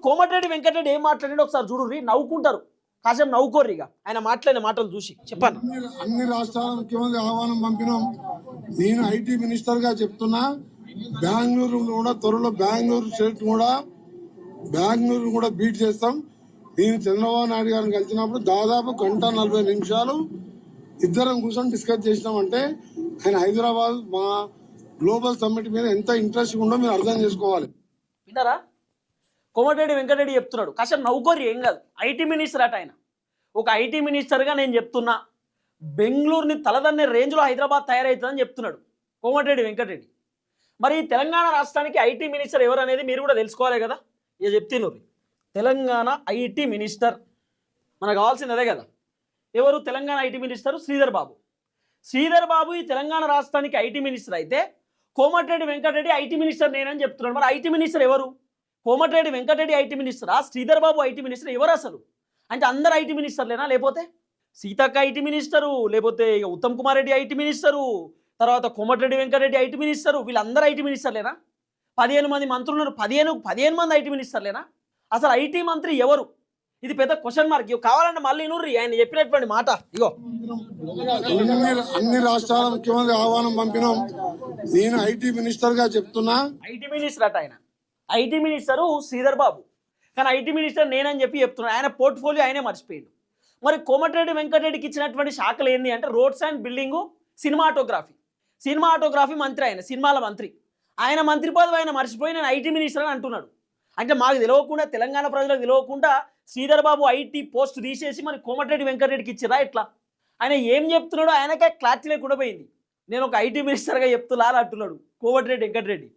కోమటిరెడ్డి వెంకటరెడ్డి ఏం మాట్లాడాడో ఒకసారి చూడుర్రి, నవ్వుకుంటారు, కాసేపు నవ్వుకోర్రి. ఇక ఆయన మాట్లాడిన మాటలు చూసి చెప్పండి. అన్ని రాష్ట్రాల ముఖ్యమంత్రి ఆహ్వానం పంపినాం. నేను ఐటీ మినిస్టర్ గా చెప్తున్నా, బెంగళూరు కూడా త్వరలో బెంగళూరు కూడా బీట్ చేస్తాం. నేను చంద్రబాబు నాయుడు గారిని కలిసినప్పుడు దాదాపు 1:40 ఇద్దరం కూర్చొని డిస్కస్ చేసినామంటే ఆయన హైదరాబాద్ మా గ్లోబల్ సమ్మిట్ మీద ఎంత ఇంట్రెస్ట్ ఉందో మీరు అర్థం చేసుకోవాలి. విన్నారా? కోమటిరెడ్డి వెంకటరెడ్డి చెప్తున్నాడు, కాసేపు నవ్వుకోర్రి, ఏం కాదు. ఐటీ మినిస్టర్ అట ఆయన. ఒక ఐటీ మినిస్టర్గా నేను చెప్తున్నా, బెంగళూరుని తలదన్నే రేంజ్లో హైదరాబాద్ తయారవుతుందని చెప్తున్నాడు కోమటిరెడ్డి వెంకటరెడ్డి. మరి తెలంగాణ రాష్ట్రానికి ఐటీ మినిస్టర్ ఎవరు అనేది మీరు కూడా తెలుసుకోవాలి కదా. ఇక చెప్తున్నారు, తెలంగాణ ఐటీ మినిస్టర్ మనకు కావాల్సింది అదే కదా. ఎవరు తెలంగాణ ఐటీ మినిస్టర్? శ్రీధర్ బాబు. శ్రీధర్ బాబు ఈ తెలంగాణ రాష్ట్రానికి ఐటీ మినిస్టర్ అయితే, కోమటిరెడ్డి వెంకటరెడ్డి ఐటీ మినిస్టర్ నేనని చెప్తున్నాడు. మరి ఐటీ మినిస్టర్ ఎవరు? కోమటిరెడ్డి వెంకటరెడ్డి ఐటీ మినిస్టరా? శ్రీధర్ బాబు ఐటీ మినిస్టర్ ఎవరు అసలు? అంటే అందరు ఐటీ మినిస్టర్లేనా? లేకపోతే సీతక్క ఐటీ మినిస్టరు, లేకపోతే ఇక ఉత్తమ్ కుమార్ రెడ్డి ఐటీ మినిస్టరు, తర్వాత కోమటిరెడ్డి వెంకటరెడ్డి ఐటీ మినిస్టరు, వీళ్ళందరూ ఐటీ మినిస్టర్లేనా? 15 మంది మంత్రులు, 15 మంది ఐటీ మినిస్టర్లేనా? అసలు ఐటీ మంత్రి ఎవరు? ఇది పెద్ద క్వశ్చన్ మార్క్. కావాలంటే మళ్ళీ నూర్రి ఆయన చెప్పినటువంటి మాట. ఇగో, అన్ని రాష్ట్రాల ముఖ్యమంత్రి ఆహ్వానం పంపినాం. నేను ఐటీ మినిస్టర్ గా చెప్తున్నా. ఐటీ మినిస్టర్ అట ఆయన. ఐటీ మినిస్టరు శ్రీధర్ బాబు, కానీ ఐటీ మినిస్టర్ నేనని చెప్పి చెప్తున్నాను. ఆయన పోర్ట్ఫోలియో ఆయనే మర్చిపోయాడు. మరి కోమటిరెడ్డి వెంకటరెడ్డికి ఇచ్చినటువంటి శాఖలు ఏంటి అంటే, రోడ్స్ అండ్ బిల్డింగు, సినిమాటోగ్రఫీ మంత్రి. ఆయన సినిమాల మంత్రి. ఆయన మంత్రి పదవి ఆయన మర్చిపోయి నేను ఐటీ మినిస్టర్ అని అంటున్నాడు. అంటే మాకు తెలియకుండా, తెలంగాణ ప్రజలకు తెలియకుండా శ్రీధర్ బాబు ఐటీ పోస్ట్ తీసేసి మరి కోమటిరెడ్డి వెంకటరెడ్డికి ఇచ్చిరా ఎట్లా? ఆయన ఏం చెప్తున్నాడో ఆయనకే క్లారిటీ లేకుండా పోయింది. నేను ఒక ఐటీ మినిస్టర్గా చెప్తున్నా అంటున్నాడు కోమటిరెడ్డి వెంకటరెడ్డి.